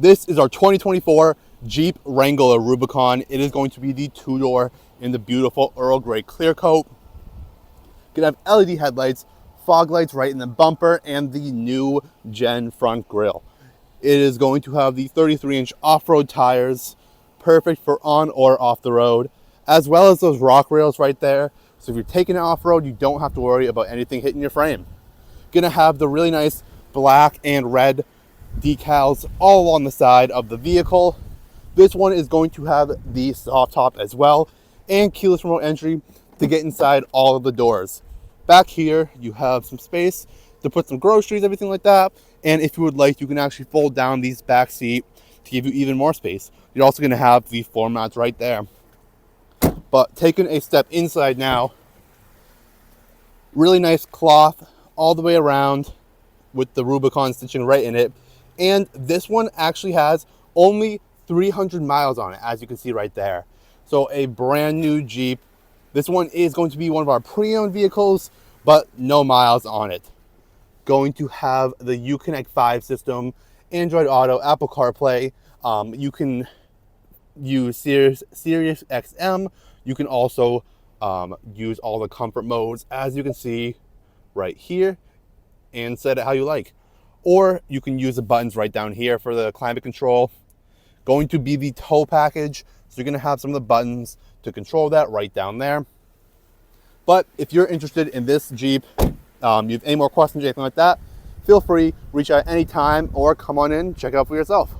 This is our 2024 Jeep Wrangler Rubicon. It is going to be the two-door in the beautiful Earl Grey clear coat. Gonna have LED headlights, fog lights right in the bumper, and the new gen front grille. It is going to have the 33-inch off-road tires, perfect for on or off the road, as well as those rock rails right there. So if you're taking it off-road, you don't have to worry about anything hitting your frame. Gonna have the really nice black and red decals all along the side of the vehicle. This one is going to have the soft top as well, and keyless remote entry to get inside all of the doors. Back here, you have some space to put some groceries, everything like that. And if you would like, you can actually fold down these back seat to give you even more space. You're also going to have the floor mats right there. But taking a step inside now, really nice cloth all the way around with the Rubicon stitching right in it. And this one actually has only 300 miles on it, as you can see right there. So a brand new Jeep. This one is going to be one of our pre-owned vehicles, but no miles on it. Going to have the Uconnect 5 system, Android Auto, Apple CarPlay. You can use Sirius XM. You can also use all the comfort modes, as you can see right here, and set it how you like. Or you can use the buttons right down here for the climate control. Going to be the tow package, so you're going to have some of the buttons to control that right down there. But if you're interested in this Jeep, you have any more questions or anything like that, feel free, reach out anytime or come on in, check it out for yourself.